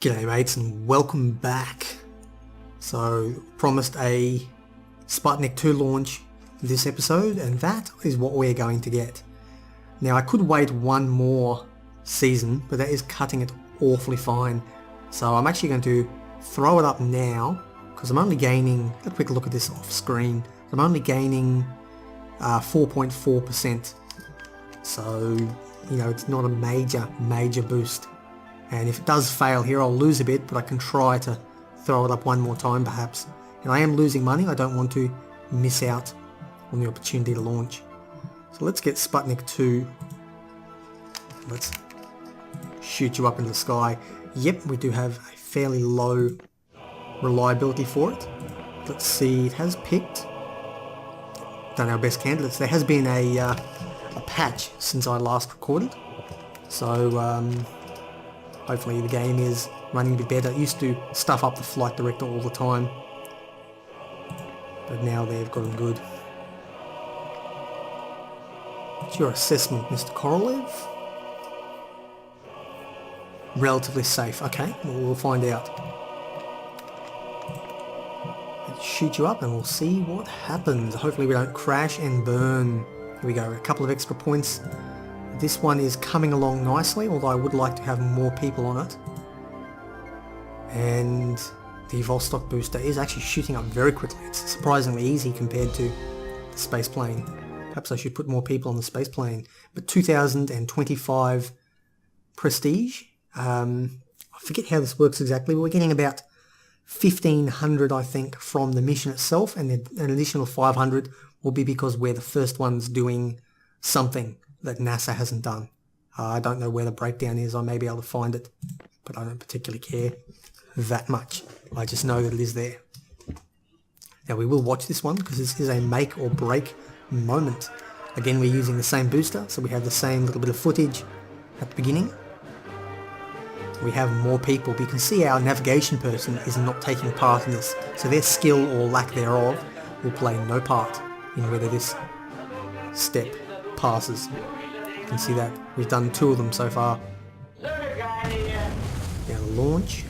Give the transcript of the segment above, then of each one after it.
G'day mates and welcome back. So promised a Sputnik 2 launch this episode and that is what we're going to get. Now I could wait one more season but that is cutting it awfully fine. So I'm actually going to throw it up now because I'm only gaining, a quick look at this off screen, I'm only gaining 4.4%. So you know it's not a major boost. And if it does fail here, I'll lose a bit, but I can try to throw it up one more time perhaps. And I am losing money, I don't want to miss out on the opportunity to launch. So let's get Sputnik 2. Let's shoot you up in the sky. Yep, we do have a fairly low reliability for it. Let's see, it has picked, done our best candidates. There has been a patch since I last recorded. So, hopefully the game is running a bit better. It used to stuff up the flight director all the time, but now they've got them good. What's your assessment, Mr. Korolev? Relatively safe. Okay, we'll find out. Let's shoot you up and we'll see what happens. Hopefully we don't crash and burn. Here we go, a couple of extra points. This one is coming along nicely, although I would like to have more people on it. And the Vostok booster is actually shooting up very quickly. It's surprisingly easy compared to the space plane. Perhaps I should put more people on the space plane. But 2025 prestige. I forget how this works exactly, but we're getting about 1,500 I think from the mission itself, and an additional 500 will be because we're the first ones doing something that NASA hasn't done. I don't know where the breakdown is. I may be able to find it, but I don't particularly care that much. I just know that it is there. Now we will watch this one because this is a make or break moment. Again, we're using the same booster, so we have the same little bit of footage at the beginning. We have more people, but you can see our navigation person is not taking part in this, so their skill or lack thereof will play no part in whether this step passes. You can see that we've done 2 of them so far. Now launch.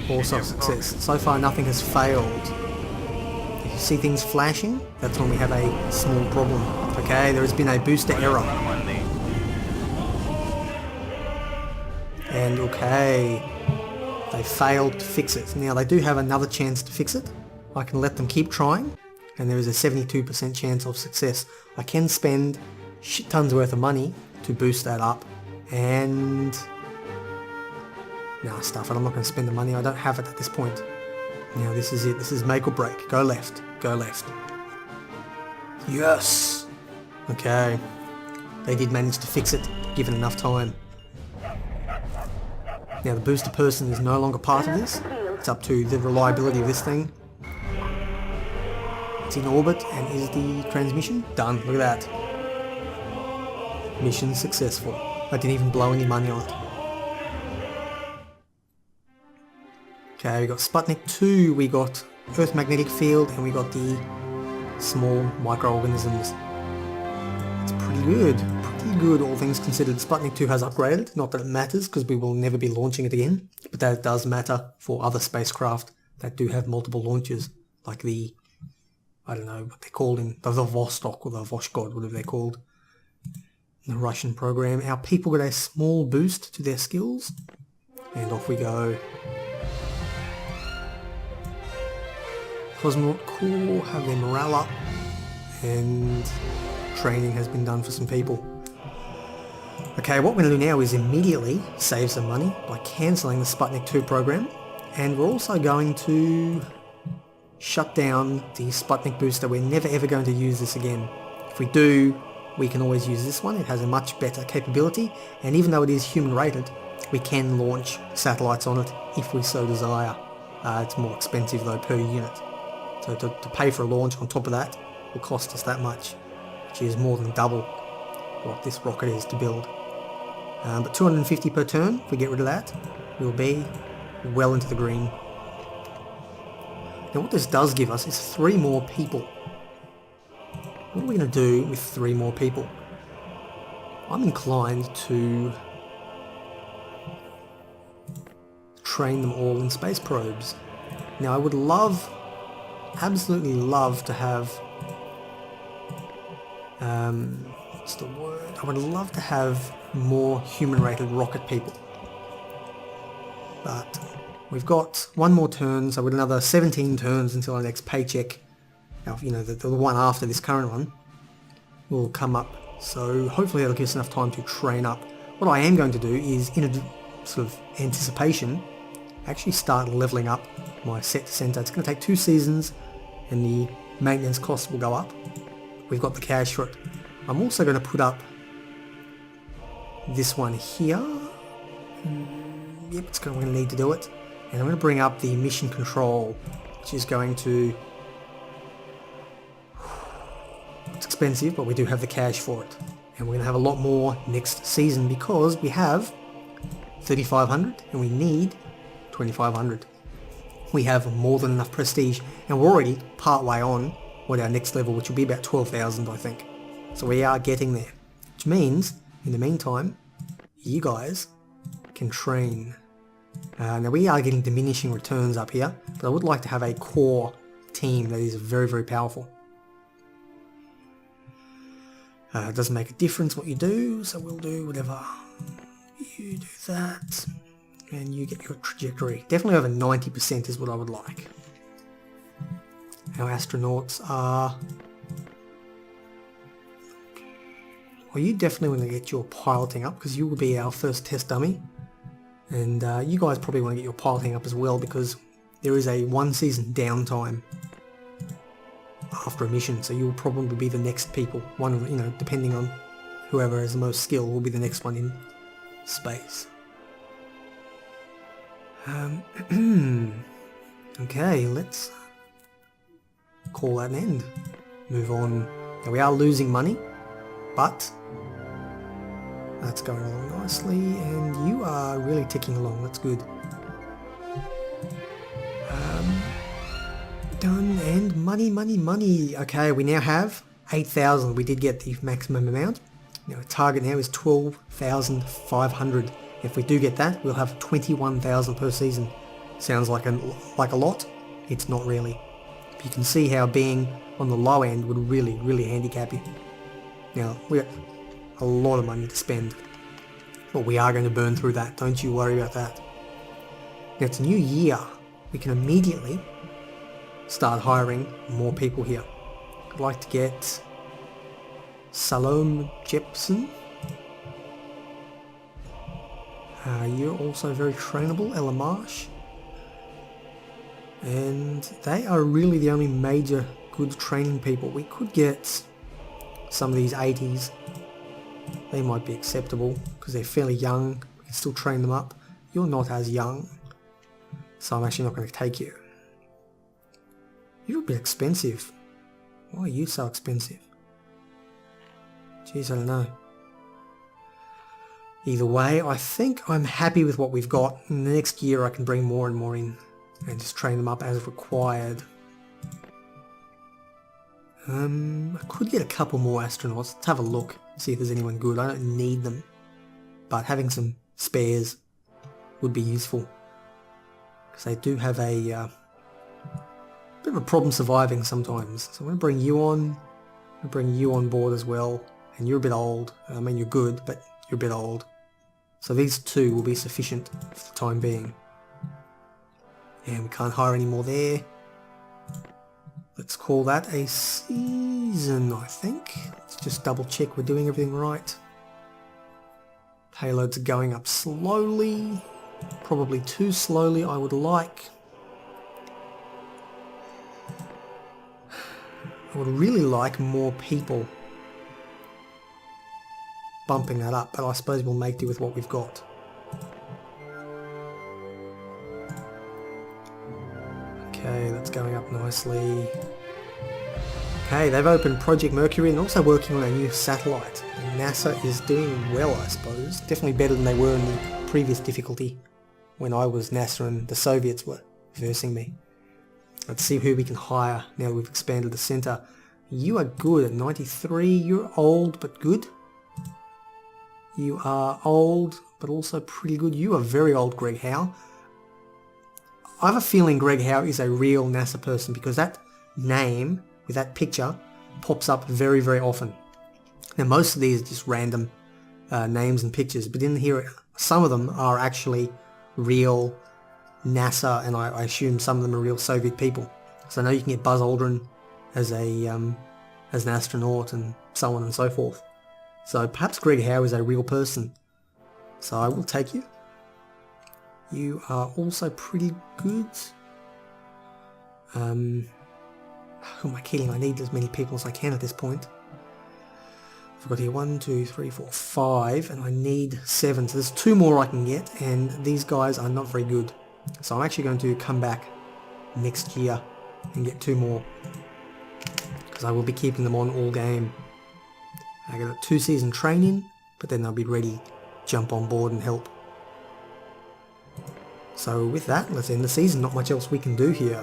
Also success. So far nothing has failed. If you see things flashing, that's when we have a small problem. Okay, there has been a booster error. And okay, they failed to fix it. Now they do have another chance to fix it. I can let them keep trying. And there is a 72% chance of success. I can spend shit tons worth of money to boost that up, and nah, stuff it, I'm not going to spend the money, I don't have it at this point. Now this is it, this is make or break. Go left, go left. Yes! Okay, they did manage to fix it, given enough time. Now the booster person is no longer part of this, it's up to the reliability of this thing. It's in orbit, and is the transmission done? Look at that. Mission successful. I didn't even blow any money on it. Okay, we got Sputnik 2, we got Earth magnetic field, and we got the small microorganisms. It's pretty good. Pretty good, all things considered. Sputnik 2 has upgraded. Not that it matters, because we will never be launching it again. But that does matter for other spacecraft that do have multiple launches, like the, I don't know what they're called in the Vostok or the Voshgod, whatever they're called. The Russian program. Our people got a small boost to their skills. And off we go. Cosmonaut Corps have their morale up. And training has been done for some people. Okay, what we're going to do now is immediately save some money by cancelling the Sputnik 2 program. And we're also going to shut down the Sputnik booster. We're never ever going to use this again. If we do, we can always use this one. It has a much better capability, and even though it is human rated, we can launch satellites on it if we so desire. It's more expensive though per unit. So to pay for a launch on top of that will cost us that much, which is more than double what this rocket is to build. But 250 per turn, if we get rid of that, we'll be well into the green. Now what this does give us is 3 more people. What are we going to do with 3 more people? I'm inclined to train them all in space probes. Now I would love, absolutely love to have, what's the word? I would love to have more human-rated rocket people. But we've got one more turn, so with another 17 turns until our next paycheck, you know, the one after this current one, will come up. So hopefully that'll give us enough time to train up. What I am going to do is, in a sort of anticipation, actually start leveling up my set center. It's going to take 2 seasons and the maintenance costs will go up. We've got the cash for it. I'm also going to put up this one here. Yep, it's going to need to do it. And I'm going to bring up the mission control, which is going to... It's expensive, but we do have the cash for it. And we're going to have a lot more next season because we have 3,500 and we need 2,500. We have more than enough prestige and we're already part way on what our next level, which will be about 12,000, I think. So we are getting there, which means in the meantime, you guys can train. Now we are getting diminishing returns up here, but I would like to have a core team that is very, very powerful. It doesn't make a difference what you do, so we'll do whatever. You do that, and you get your trajectory. Definitely over 90% is what I would like. Our astronauts are... Well, you definitely want to get your piloting up, because you will be our first test dummy. And you guys probably want to get your piloting up as well, because there is a 1 season downtime after a mission, so you'll probably be the next people. One of, you know, depending on whoever has the most skill, will be the next one in space. Okay, let's call that an end. Move on. Now we are losing money, but that's going along nicely, and you are really ticking along. That's good. Done, and money, money, money. Okay, we now have 8,000. We did get the maximum amount. Now our target now is 12,500. If we do get that, we'll have 21,000 per season. Sounds like a lot. It's not really. But you can see how being on the low end would really, really handicap you. Now, we got a lot of money to spend, but we are going to burn through that. Don't you worry about that. Now it's a new year. We can immediately start hiring more people here. I'd like to get Salome Jepson. You're also very trainable, Ella Marsh. And they are really the only major good training people. We could get some of these 80s. They might be acceptable because they're fairly young. We can still train them up. You're not as young, so I'm actually not going to take you. You're a bit expensive. Why are you so expensive? Jeez, I don't know. Either way, I think I'm happy with what we've got. In the next year I can bring more and more in and just train them up as required. I could get a couple more astronauts. Let's have a look, see if there's anyone good. I don't need them, but having some spares would be useful because they do have a bit of a problem surviving sometimes. So I'm going to bring you on. I'm going to bring you on board as well. And you're a bit old. I mean, you're good, but you're a bit old. So these two will be sufficient for the time being. And we can't hire any more there. Let's call that a season, I think. Let's just double check we're doing everything right. Payloads are going up slowly. Probably too slowly, I would like. I would really like more people bumping that up, but I suppose we'll make do with what we've got. Okay, that's going up nicely. Okay, they've opened Project Mercury and also working on a new satellite. And NASA is doing well, I suppose. Definitely better than they were in the previous difficulty when I was NASA and the Soviets were versing me. Let's see who we can hire now that we've expanded the centre. You are good at 93. You're old but good. You are old but also pretty good. You are very old, Greg Howe. I have a feeling Greg Howe is a real NASA person because that name with that picture pops up very, very often. Now most of these are just random names and pictures, but in here some of them are actually real NASA, and I assume some of them are real Soviet people. So I know you can get Buzz Aldrin as an astronaut and so on and so forth. So perhaps Greg Howe is a real person. So I will take you. You are also pretty good. Who am I kidding? I need as many people as I can at this point. I've got here 1, 2, 3, 4, 5, and I need 7. So there's 2 more I can get, and these guys are not very good. So I'm actually going to come back next year and get 2 more, because I will be keeping them on all game. I got a 2-season training, but then they'll be ready to jump on board and help. So with that, let's end the season. Not much else we can do here.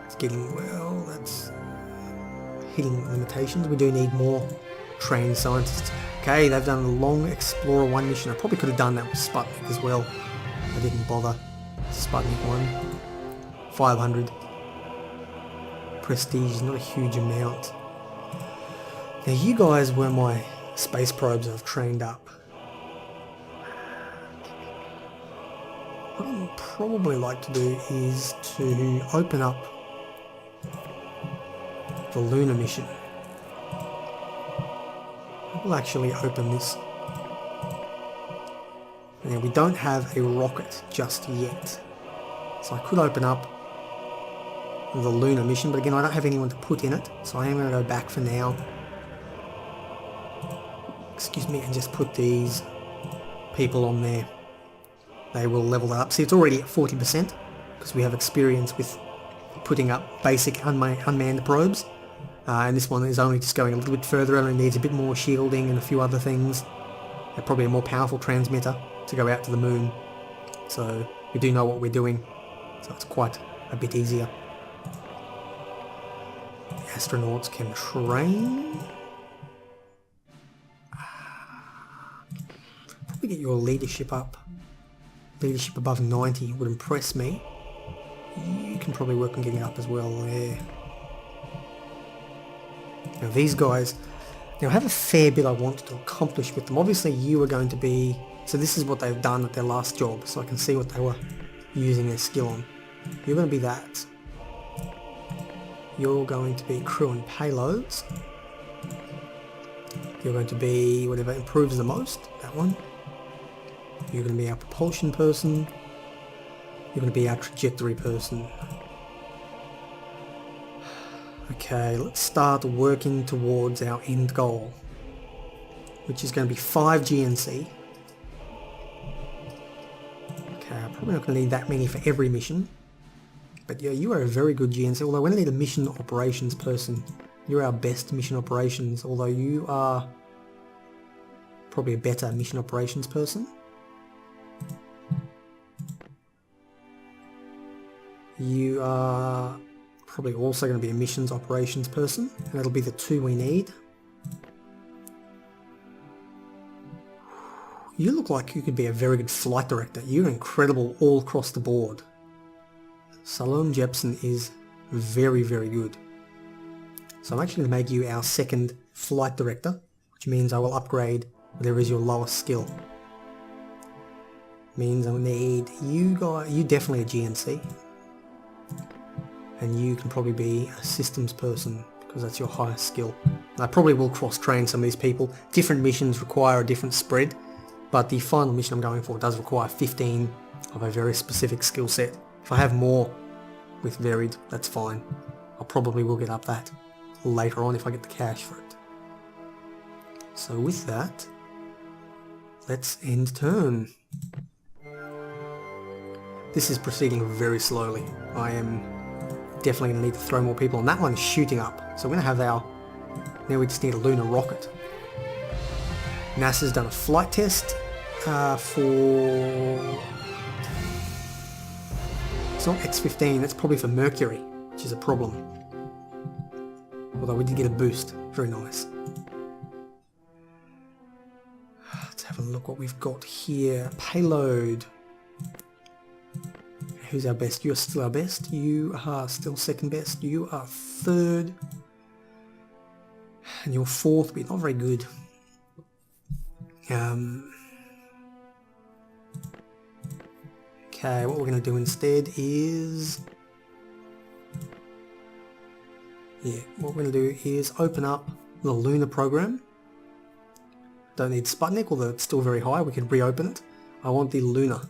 It's getting, well, that's hitting limitations. We do need more trained scientists. Okay, they've done a long Explorer 1 mission. I probably could have done that with Sputnik as well. I didn't bother. Sputnik 1. 500. Prestige, not a huge amount. Now you guys were my space probes I've trained up. What I'd probably like to do is to open up the lunar mission. We'll actually open this. Now we don't have a rocket just yet, so I could open up the lunar mission, but again I don't have anyone to put in it, so I am going to go back for now. Excuse me, and just put these people on there. They will level that up. See, it's already at 40% because we have experience with putting up basic unmanned probes. And this one is only just going a little bit further, only needs a bit more shielding and a few other things. And probably a more powerful transmitter to go out to the moon. So we do know what we're doing. So it's quite a bit easier. The astronauts can train. Probably get your leadership up. Leadership above 90 would impress me. You can probably work on getting up as well there. Now these guys, now I have a fair bit I want to accomplish with them. Obviously you are going to be, so this is what they've done at their last job, so I can see what they were using their skill on. You're going to be that. You're going to be crew and payloads. You're going to be whatever improves the most, that one. You're going to be our propulsion person. You're going to be our trajectory person. Okay, let's start working towards our end goal, which is going to be 5 GNC. Okay, I'm probably not going to need that many for every mission. But yeah, you are a very good GNC, although when I need a mission operations person, you're our best mission operations, although you are probably a better mission operations person. You are probably also going to be a missions operations person, and that'll be the 2 we need. You look like you could be a very good flight director. You're incredible all across the board. Salome Jepsen is very, very good. So I'm actually going to make you our 2nd flight director, which means I will upgrade whatever is your lowest skill. Means I need you guys, you definitely a GNC. And you can probably be a systems person because that's your highest skill. And I probably will cross-train some of these people. Different missions require a different spread, but the final mission I'm going for does require 15 of a very specific skill set. If I have more with varied, that's fine. I probably will get up that later on if I get the cash for it. So with that, let's end turn. This is proceeding very slowly. I am definitely going to need to throw more people on. That one's shooting up. So we're going to have our... Now we just need a lunar rocket. NASA's done a flight test for... It's not X-15, that's probably for Mercury, which is a problem. Although we did get a boost. Very nice. Let's have a look what we've got here. Payload. Who's our best? You're still our best. You are still second best. You are third. And you're fourth, but not very good. Okay, what we're going to do instead is... yeah, what we're going to do is open up the Lunar program. Don't need Sputnik, although it's still very high. We could reopen it. I want the Lunar.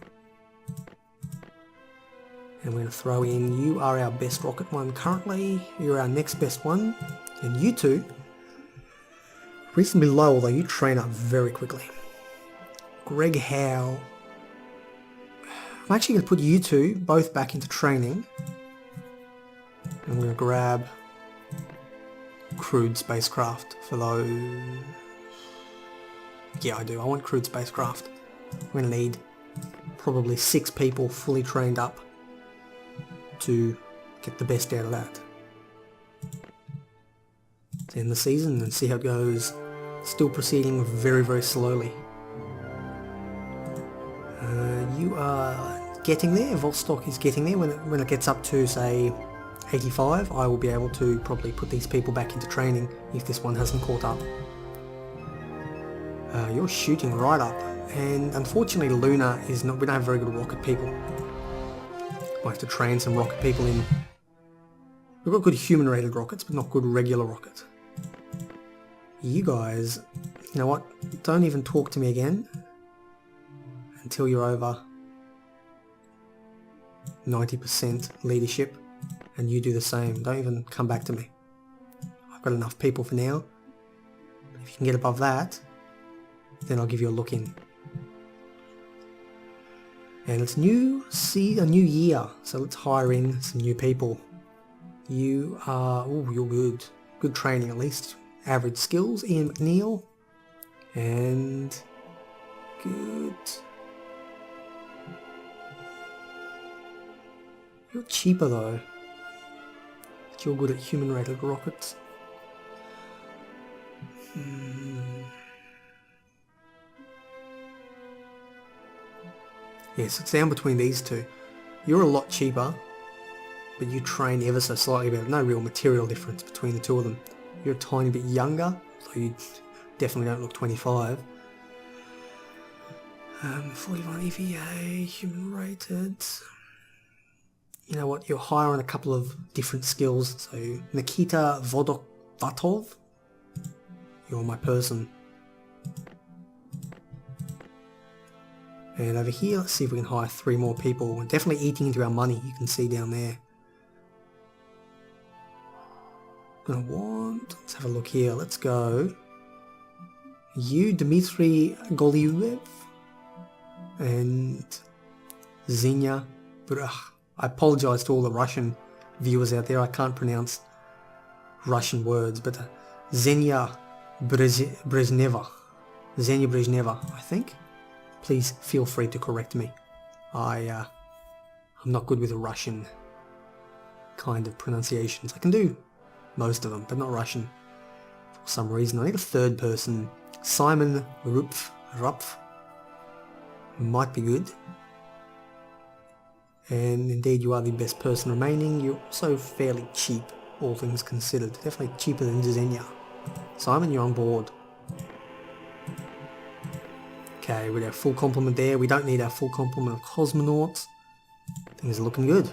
And we're going to throw in, you are our best rocket one currently. You're our next best one. And you two, reasonably low, although you train up very quickly. Greg Howe. I'm actually going to put you two both back into training. And we're going to grab crewed spacecraft for those. Yeah, I do. I want crewed spacecraft. We're going to need probably 6 people fully trained up to get the best out of that. Let's end the season and see how it goes. Still proceeding very, very slowly. You are getting there. Vostok is getting there. When it gets up to, say, 85, I will be able to probably put these people back into training if this one hasn't caught up. You're shooting right up, and unfortunately Luna is not, we don't have very good rocket people. Might have to train some rocket people in. We've got good human rated rockets, but not good regular rocket. You guys, you know what, don't even talk to me again until you're over 90% leadership, and you do the same. Don't even come back to me. I've got enough people for now. If you can get above that, then I'll give you a look in. And it's a new year, so let's hire in some new people. You are, oh, you're good. Good training at least. Average skills, Ian McNeil. And good. You're cheaper though. But you're good at human rated rockets. Yes, it's down between these two. You're a lot cheaper, but you train ever so slightly better. No real material difference between the two of them. You're a tiny bit younger, so you definitely don't look 25. 41 EVA, human rated. You know what, you're higher on a couple of different skills. So Nikita Vodokvatov, you're my person. And over here, let's see if we can hire 3 more people. We're definitely eating into our money, you can see down there. Let's have a look here, let's go. You, Dmitry Goliev, and Zenya. I apologize to all the Russian viewers out there, I can't pronounce Russian words, but Zenya Brezhneva, I think. Please feel free to correct me. I'm not good with the Russian kind of pronunciations. I can do most of them, but not Russian for some reason. I need a third person. Simon Rupf might be good. And indeed you are the best person remaining. You're also fairly cheap, all things considered. Definitely cheaper than Zenya. Simon, you're on board. Okay, with our full complement there. We don't need our full complement of cosmonauts. Things are looking good.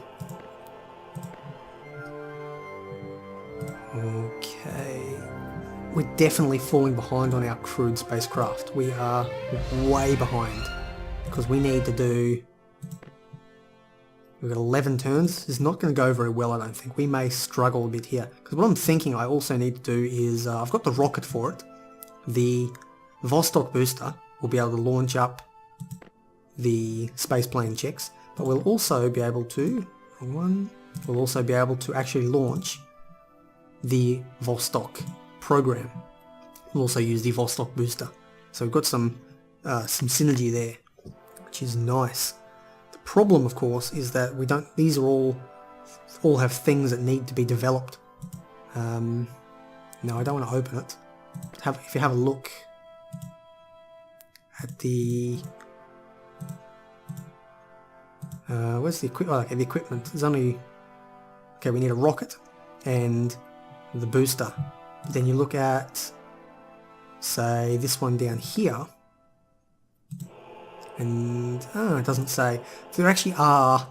Okay. We're definitely falling behind on our crewed spacecraft. We are way behind. Because we need to do... We've got 11 turns. This is not going to go very well, I don't think. We may struggle a bit here. Because what I'm thinking I also need to do is... I've got the rocket for it. The Vostok booster will be able to launch up the spaceplane checks. But we'll also be able to... We'll also be able to actually launch the Vostok program. We'll also use the Vostok booster. So we've got some synergy there, which is nice. The problem, of course, is that we don't. These are all have things that need to be developed. No, I don't want to open it. If you have a look at the Where's the equipment? Oh, okay, the equipment. There's only... Okay, we need a rocket and the booster. Then you look at, say, this one down here. And, it doesn't say. There actually are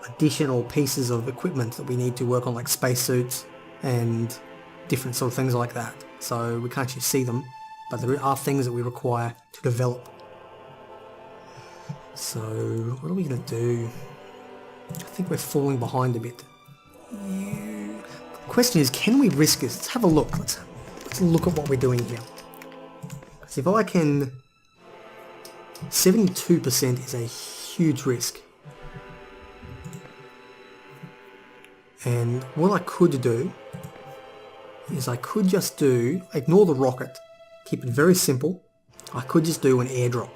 additional pieces of equipment that we need to work on, like spacesuits and different sort of things like that. So we can't actually see them, but there are things that we require to develop. So what are we going to do? I think we're falling behind a bit. The question is, can we risk this? Let's have a look. Let's look at what we're doing here. Because if I can... 72% is a huge risk. And what I could do is I could just do, ignore the rocket, keep it very simple. I could just do an airdrop.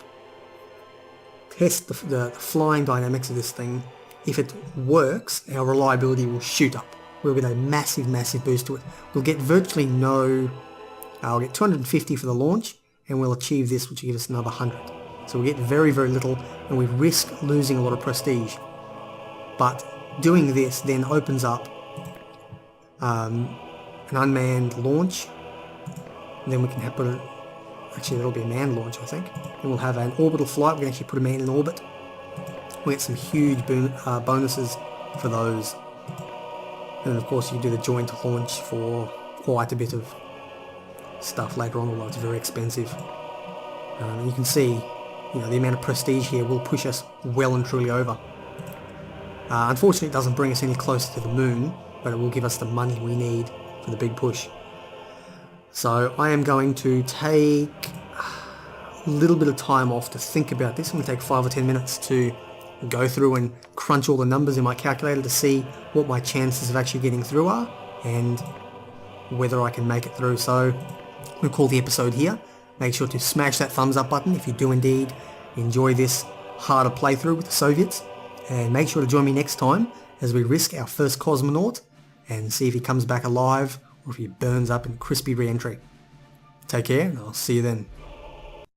Test the flying dynamics of this thing. If it works, our reliability will shoot up. We'll get a massive, massive boost to it. We'll get virtually no... I'll get 250 for the launch, and we'll achieve this, which will give us another 100. So we get very, very little, and we risk losing a lot of prestige. But doing this then opens up an unmanned launch. And then we can put it... Actually, that'll be a manned launch, I think. And we'll have an orbital flight. We can actually put a man in orbit. We'll get some huge bonuses for those. And of course, you do the joint launch for quite a bit of stuff later on, although it's very expensive. And you can see, the amount of prestige here will push us well and truly over. Unfortunately, it doesn't bring us any closer to the moon, but it will give us the money we need for the big push. So I am going to take a little bit of time off to think about this. I'm going to take 5 or 10 minutes to go through and crunch all the numbers in my calculator to see what my chances of actually getting through are and whether I can make it through. So we'll call the episode here. Make sure to smash that thumbs up button if you do indeed enjoy this harder playthrough with the Soviets. And make sure to join me next time as we risk our first cosmonaut and see if he comes back alive or if he burns up in crispy re-entry. Take care, and I'll see you then.